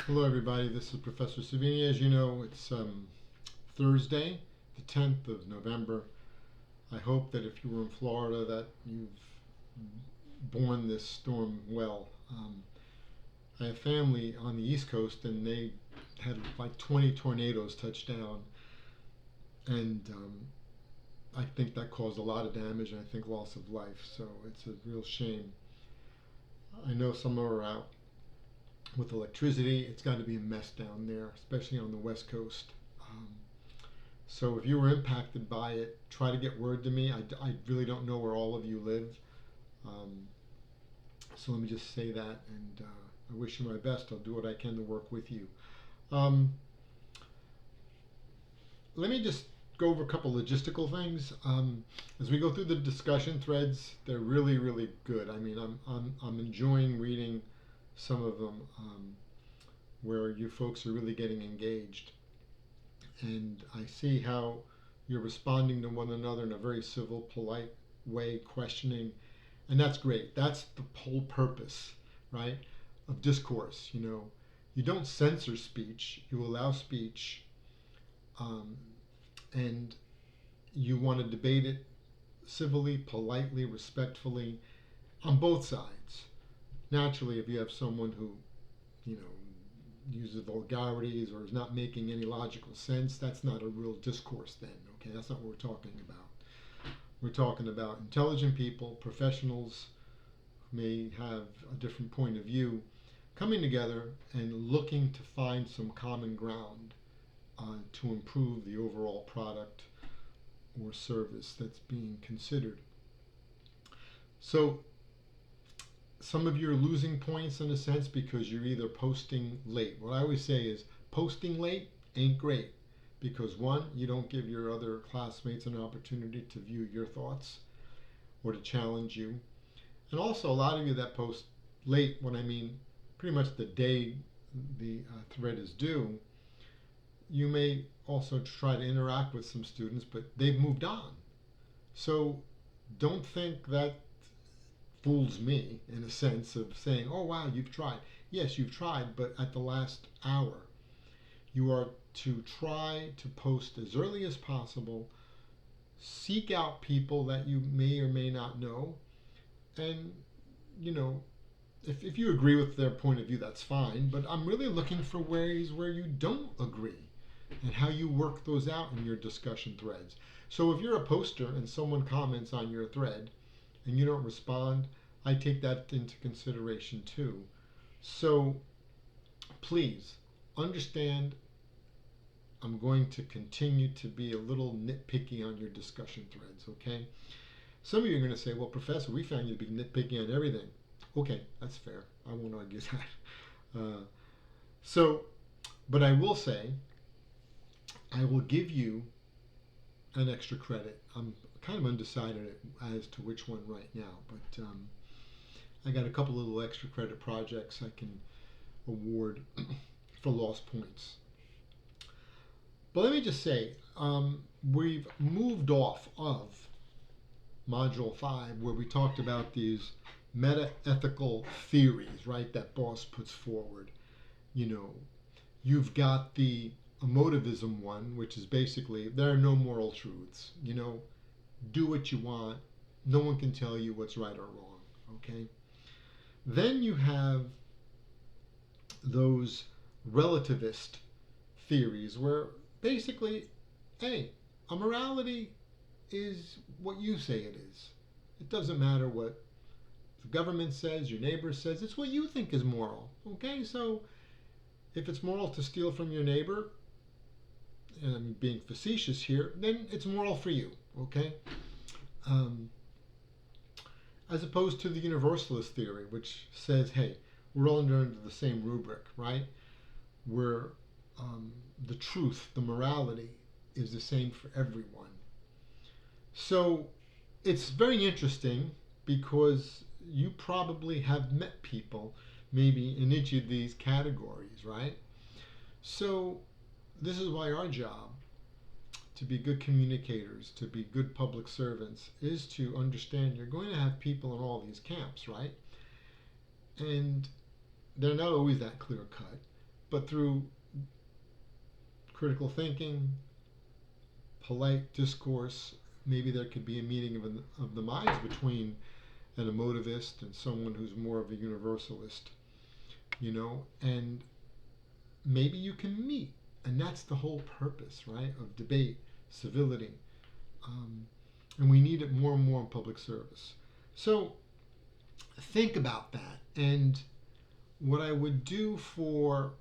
Hello, everybody. This is Professor Savini. As you know, it's Thursday, the 10th of November. I hope that if you were in Florida, that you've borne this storm well. I have family on the East Coast, and they had like 20 tornadoes touch down, and I think that caused a lot of damage, and I think loss of life. So it's a real shame. I know some are out with electricity. It's got to be a mess down there, especially on the West Coast. Um, so if you were impacted by it, try to get word to me. I really don't know where all of you live. Um, so let me just say that, and I wish you my best. I'll do what I can to work with you. Um, Let me just go over a couple logistical things. As we go through the discussion threads, they're really, really good. I mean, I'm enjoying reading some of them where you folks are really getting engaged. And I see how you're responding to one another in a very civil, polite way, questioning. And that's great. That's the whole purpose, right, of discourse. You don't censor speech, you allow speech, um, and you want to debate it civilly, politely, respectfully on both sides. Naturally, if you have someone who, you know, uses vulgarities or is not making any logical sense, that's not a real discourse then, okay? That's not what we're talking about. We're talking about intelligent people, professionals who may have a different point of view, coming together and looking to find some common ground to improve the overall product or service that's being considered. So some of you are losing points in a sense because you're either posting late. What I always say is posting late ain't great because one, you don't give your other classmates an opportunity to view your thoughts or to challenge you. And also a lot of you that post late, what I mean pretty much the day the thread is due, you may also try to interact with some students, but they've moved on. So don't think that fools me in a sense of saying, oh wow, you've tried. Yes, you've tried, but at the last hour. You are to try to post as early as possible, seek out people that you may or may not know, and you know, if you agree with their point of view, that's fine, but I'm really looking for ways where you don't agree and how you work those out in your discussion threads. So if you're a poster and someone comments on your thread and you don't respond, I take that into consideration too. So please understand, I'm going to continue to be a little nitpicky on your discussion threads, okay? Some of you are going to say, well, Professor, we found you to be nitpicky on everything. Okay, that's fair. I won't argue that. But I will say, I will give you an extra credit. I'm kind of undecided as to which one right now, but I got a couple little extra credit projects I can award for lost points. But let me just say, we've moved off of Module 5 where we talked about these meta-ethical theories, right, that Boss puts forward. You've got the emotivism one, which is basically there are no moral truths. Do what you want. No one can tell you what's right or wrong. Okay. Then you have those relativist theories where basically, hey, a morality is what you say it is. It doesn't matter what the government says, your neighbor says, it's what you think is moral. Okay, so if it's moral to steal from your neighbor, and I'm being facetious here, then it's moral for you, okay? As opposed to the universalist theory, which says, hey, we're all under the same rubric, right? Where the truth, the morality, is the same for everyone. So it's very interesting because you probably have met people maybe in each of these categories, right? So this is why our job, to be good communicators, to be good public servants, is to understand you're going to have people in all these camps, right? And they're not always that clear cut. but through critical thinking, polite discourse, maybe there could be a meeting of the minds between an emotivist and someone who's more of a universalist, and maybe you can meet. And that's the whole purpose, right, of debate, civility. Um, and we need it more and more in public service. So think about that. And what I would do for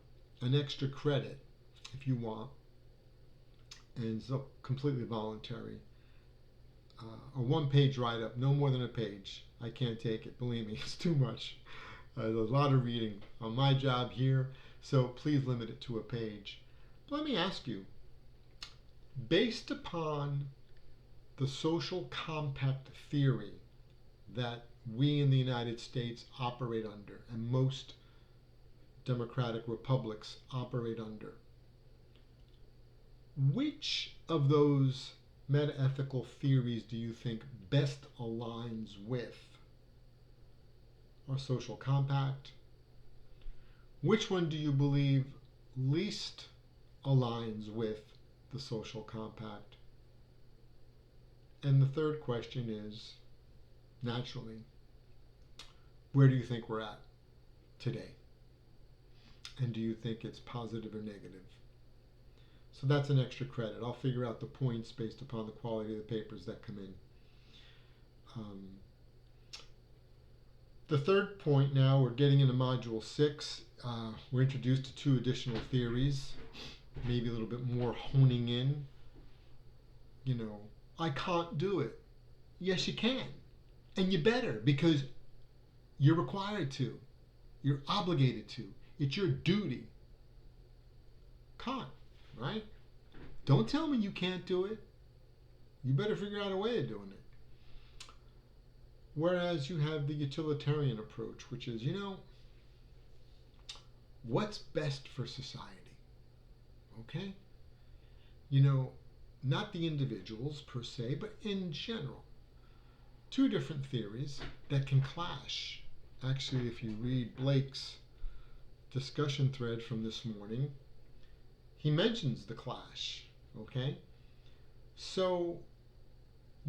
an extra credit, if you want, and it's completely voluntary, a one-page write-up, no more than a page. I can't take it. Believe me, it's too much. There's a lot of reading on my job here, so please limit it to a page. But let me ask you, based upon the social compact theory that we in the United States operate under, and most democratic republics operate under, which of those metaethical theories do you think best aligns with our social compact? Which one do you believe least aligns with the social compact? And the third question is, naturally, where do you think we're at today? And do you think it's positive or negative? So that's an extra credit. I'll figure out the points based upon the quality of the papers that come in. The third point now, we're getting into Module 6. We're introduced to 2 additional theories, maybe a little bit more honing in. I can't do it. Yes, you can. And you better, because you're required to. You're obligated to. It's your duty. Can't, right? Don't tell me you can't do it. You better figure out a way of doing it. Whereas you have the utilitarian approach, which is, what's best for society? Okay? Not the individuals per se, but in general. 2 different theories that can clash. Actually, if you read Blake's discussion thread from this morning, he mentions the clash. Okay? So,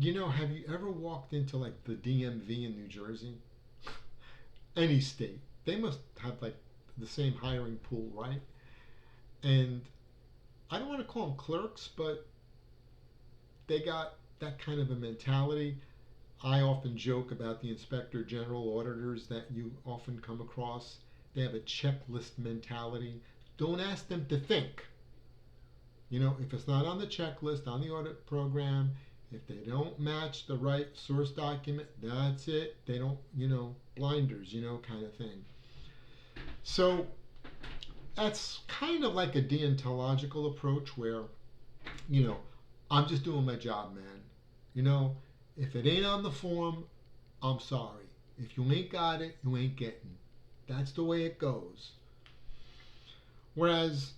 have you ever walked into like the DMV in New Jersey? Any state. They must have like the same hiring pool, right? And I don't want to call them clerks, but they got that kind of a mentality. I often joke about the inspector general auditors that you often come across. They have a checklist mentality. Don't ask them to think. If it's not on the checklist, on the audit program, if they don't match the right source document, that's it. They don't, blinders, kind of thing. So that's kind of like a deontological approach where, I'm just doing my job, man. If it ain't on the form, I'm sorry. If you ain't got it, you ain't getting. That's the way it goes. Whereas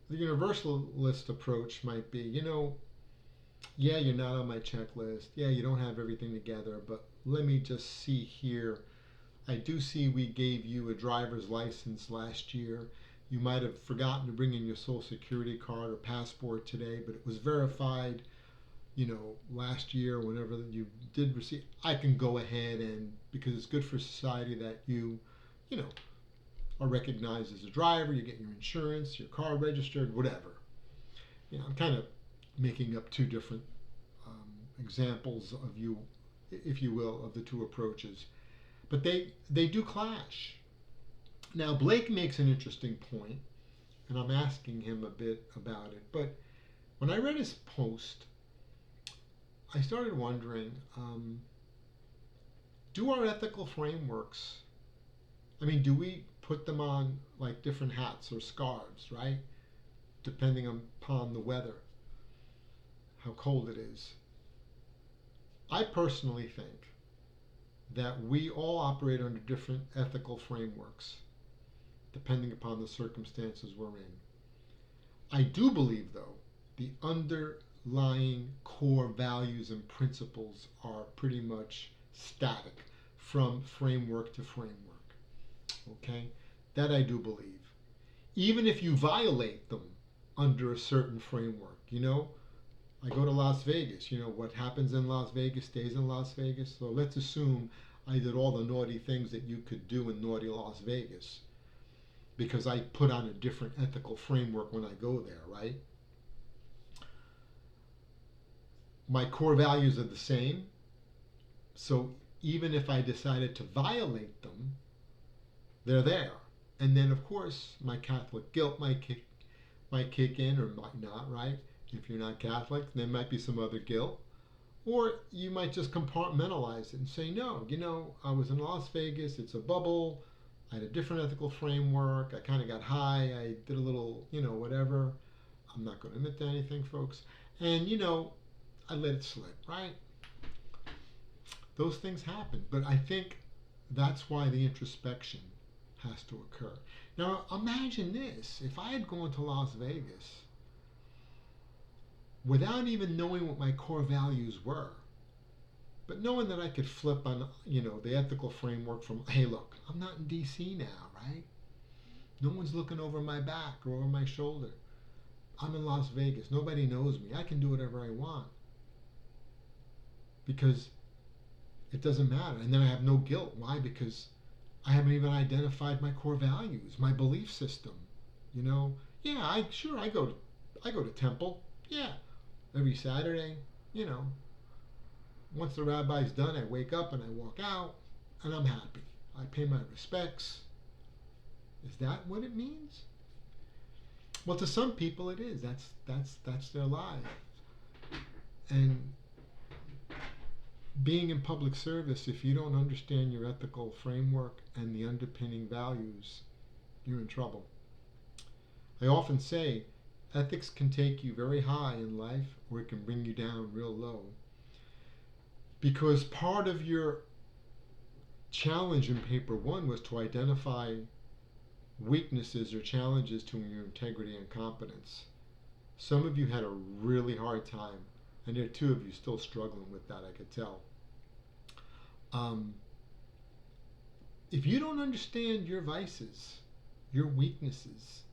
the universalist approach might be, yeah, you're not on my checklist. Yeah, you don't have everything together, but let me just see here. I do see we gave you a driver's license last year. You might have forgotten to bring in your social security card or passport today, but it was verified, last year, whenever you did receive. I can go ahead and, because it's good for society that you are recognized as a driver, you get your insurance, your car registered, whatever. I'm kind of making up 2 different examples of if you will, of the 2 approaches. But they do clash. Now, Blake makes an interesting point, and I'm asking him a bit about it. But when I read his post, I started wondering, do our ethical frameworks, do we put them on like different hats or scarves, right? Depending upon the weather, how cold it is. I personally think that we all operate under different ethical frameworks, depending upon the circumstances we're in. I do believe, though, the underlying core values and principles are pretty much static from framework to framework. Okay? That I do believe. even if you violate them under a certain framework. I go to Las Vegas. What happens in Las Vegas stays in Las Vegas. So let's assume I did all the naughty things that you could do in naughty Las Vegas because I put on a different ethical framework when I go there, right? My core values are the same. So even if I decided to violate them, they're there. And then, of course, my Catholic guilt might kick in or might not, right? If you're not Catholic, there might be some other guilt. Or you might just compartmentalize it and say, no, I was in Las Vegas, it's a bubble, I had a different ethical framework, I kind of got high, I did a little, whatever. I'm not going to admit to anything, folks. And, I let it slip, right? Those things happen. But I think that's why the introspection has to occur. Now, imagine this. If I had gone to Las Vegas without even knowing what my core values were, but knowing that I could flip on, the ethical framework from, hey, look, I'm not in DC now, right? No one's looking over my back or over my shoulder. I'm in Las Vegas. Nobody knows me. I can do whatever I want because it doesn't matter. And then I have no guilt. Why? Because I haven't even identified my core values, my belief system. Yeah, I go to temple. Yeah, every Saturday. Once the rabbi's done, I wake up and I walk out, and I'm happy. I pay my respects. Is that what it means? Well, to some people it is. That's their life. And being in public service, if you don't understand your ethical framework and the underpinning values, you're in trouble. I often say ethics can take you very high in life or it can bring you down real low. Because part of your challenge in paper one was to identify weaknesses or challenges to your integrity and competence. Some of you had a really hard time, and there are two of you still struggling with that, I could tell. If you don't understand your vices, your weaknesses,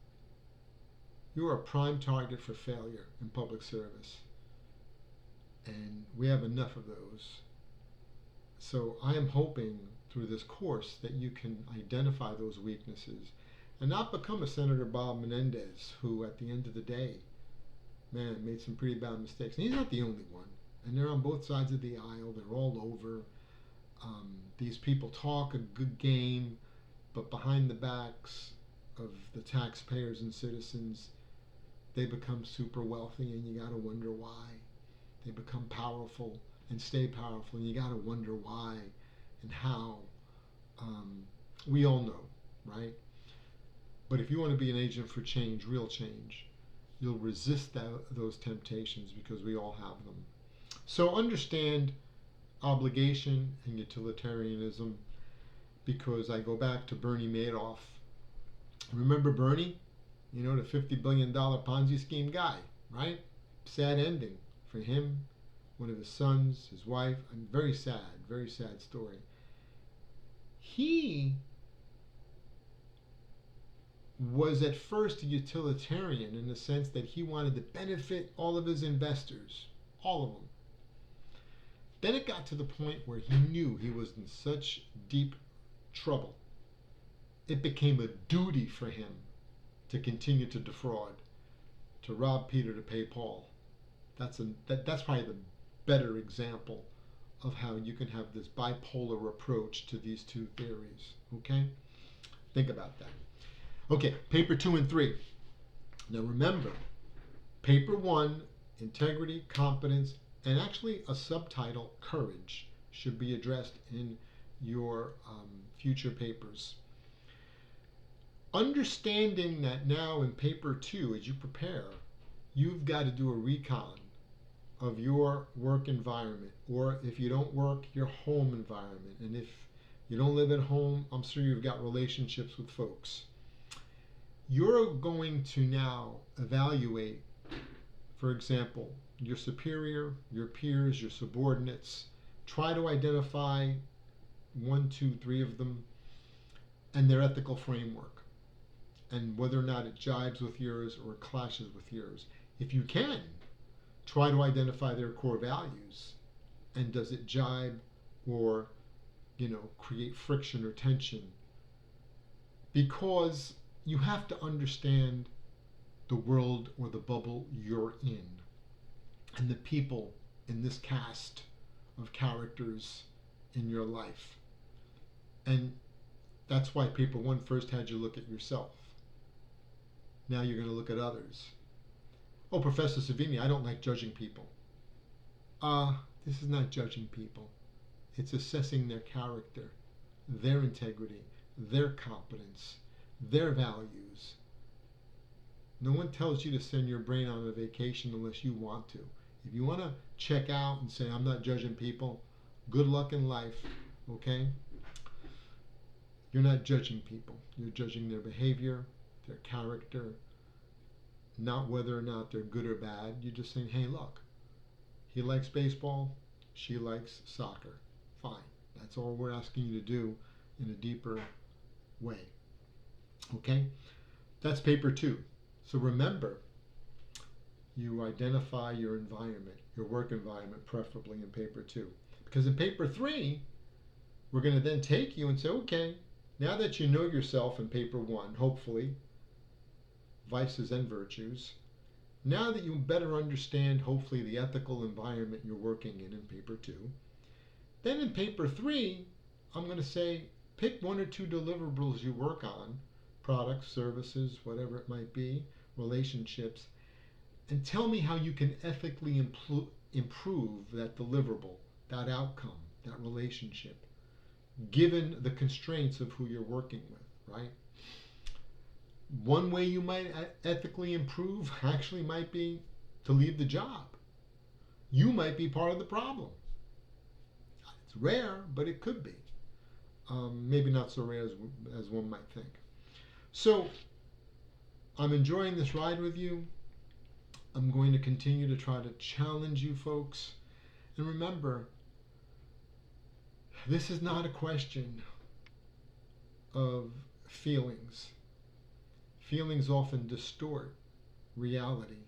you're a prime target for failure in public service. And we have enough of those. So I am hoping through this course that you can identify those weaknesses and not become a Senator Bob Menendez who at the end of the day, man, made some pretty bad mistakes. And he's not the only one. And they're on both sides of the aisle. They're all over. These people talk a good game, but behind the backs of the taxpayers and citizens, they become super wealthy, and you got to wonder why. They become powerful and stay powerful, and you got to wonder why and how. We all know, right? But if you want to be an agent for change, real change, you'll resist those temptations because we all have them. So understand obligation and utilitarianism, because I go back to Bernie Madoff. Remember Bernie? The $50 billion Ponzi scheme guy, right? Sad ending for him, one of his sons, his wife. Very sad story. He was at first a utilitarian in the sense that he wanted to benefit all of his investors, all of them. Then it got to the point where he knew he was in such deep trouble. It became a duty for him to continue to defraud, to rob Peter to pay Paul. That's probably the better example of how you can have this bipolar approach to these two theories. Okay? Think about that. Okay, paper 2 and 3. Now remember, paper 1, integrity, competence, and actually a subtitle, courage, should be addressed in your future papers. Understanding that now in paper 2, as you prepare, you've got to do a recon of your work environment, or if you don't work, your home environment. And if you don't live at home, I'm sure you've got relationships with folks. You're going to now evaluate, for example, your superior, your peers, your subordinates. Try to identify 1, 2, 3 of them and their ethical framework. and whether or not it jibes with yours or clashes with yours. If you can, try to identify their core values, and does it jibe or create friction or tension, because you have to understand the world or the bubble you're in and the people in this cast of characters in your life. And that's why paper one first had you look at yourself. Now you're going to look at others. Oh, Professor Savini, I don't like judging people. This is not judging people. It's assessing their character, their integrity, their competence, their values. No one tells you to send your brain on a vacation unless you want to. If you want to check out and say, I'm not judging people, good luck in life, okay? You're not judging people. You're judging their behavior, their character, not whether or not they're good or bad. You're just saying, hey, look, he likes baseball, she likes soccer. Fine. That's all we're asking you to do in a deeper way. Okay? That's paper two. So remember, you identify your environment, your work environment, preferably in paper two. Because in paper three, we're going to then take you and say, okay, now that you know yourself in paper one, hopefully, vices and virtues, now that you better understand, hopefully, the ethical environment you're working in paper two, then in paper three, I'm going to say, pick one or two deliverables you work on, products, services, whatever it might be, relationships, and tell me how you can ethically improve that deliverable, that outcome, that relationship, given the constraints of who you're working with, right? One way you might ethically improve actually might be to leave the job. You might be part of the problem. It's rare, but it could be. Maybe not so rare as one might think. So I'm enjoying this ride with you. I'm going to continue to try to challenge you folks. And remember, this is not a question of feelings. Feelings often distort reality.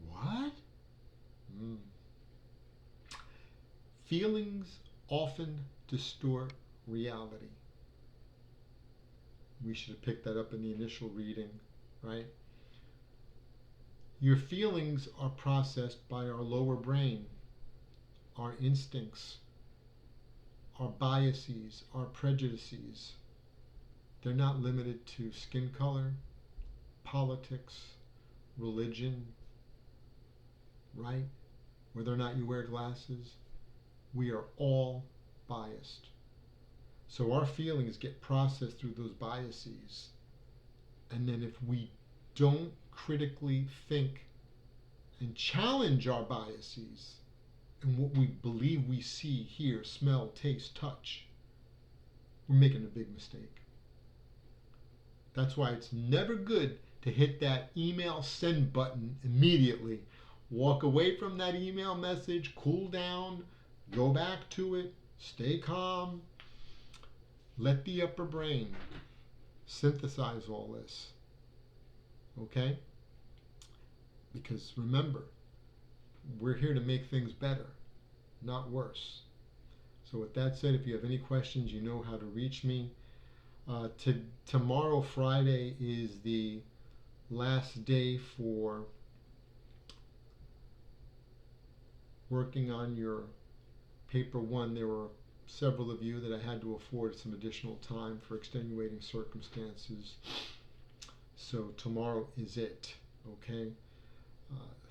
What? Feelings often distort reality. We should have picked that up in the initial reading, right? Your feelings are processed by our lower brain, our instincts, our biases, our prejudices. They're not limited to skin color, politics, religion, right? Whether or not you wear glasses. We are all biased. So our feelings get processed through those biases. And then if we don't critically think and challenge our biases and what we believe we see, hear, smell, taste, touch, we're making a big mistake. That's why it's never good to hit that email send button immediately. Walk away from that email message, cool down, go back to it, stay calm. Let the upper brain synthesize all this. Okay? Because remember, we're here to make things better, not worse. So with that said, if you have any questions, you know how to reach me. Tomorrow, Friday, is the last day for working on your paper one. There were several of you that I had to afford some additional time for extenuating circumstances. So tomorrow is it, okay?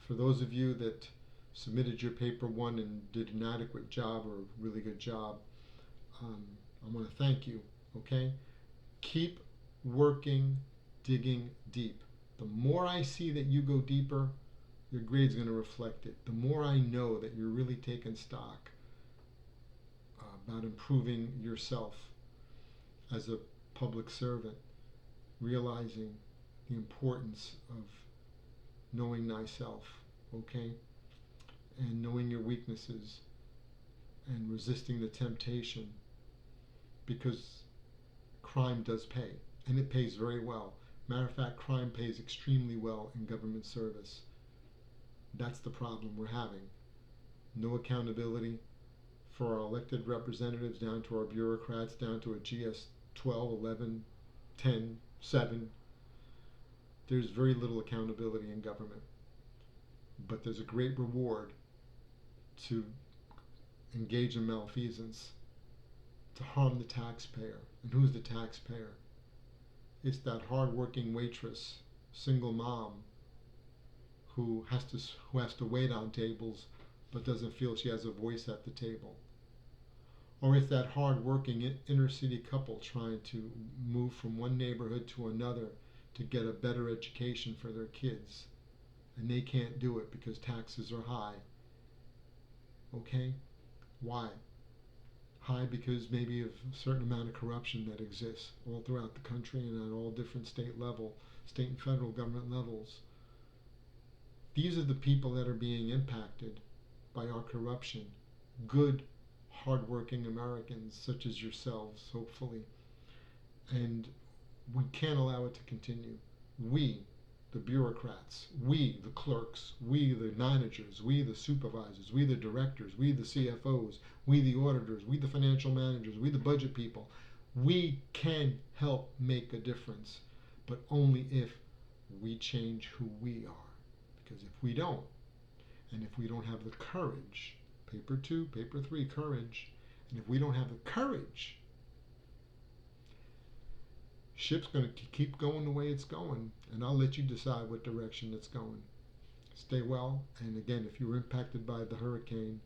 For those of you that submitted your paper one and did an adequate job or a really good job, I want to thank you, okay? Keep working, digging deep. The more I see that you go deeper, your grade's going to reflect it. The more I know that you're really taking stock about improving yourself as a public servant, realizing the importance of knowing thyself, okay? And knowing your weaknesses and resisting the temptation, because crime does pay. and it pays very well. Matter of fact, crime pays extremely well in government service. That's the problem we're having. No accountability for our elected representatives, down to our bureaucrats, down to a GS 12, 11, 10, 7. There's very little accountability in government. But there's a great reward to engage in malfeasance, to harm the taxpayer. And who's the taxpayer? It's that hard-working waitress, single mom, who has to wait on tables but doesn't feel she has a voice at the table. Or it's that hard-working inner-city couple trying to move from one neighborhood to another to get a better education for their kids, and they can't do it because taxes are high. Okay? Why? High because maybe of a certain amount of corruption that exists all throughout the country and at all different state and federal government levels. These are the people that are being impacted by our corruption. Good, hardworking Americans such as yourselves, hopefully. And we can't allow it to continue. We, the bureaucrats, we, the clerks, we, the managers, we, the supervisors, we, the directors, we, the CFOs, we, the auditors, we, the financial managers, we, the budget people, we can help make a difference, but only if we change who we are. Because if we don't, and if we don't have the courage, paper 2, paper 3, courage, and if we don't have the courage, ship's going to keep going the way it's going, and I'll let you decide what direction it's going. Stay well, and again, if you were impacted by the hurricane,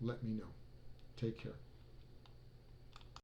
let me know. Take care.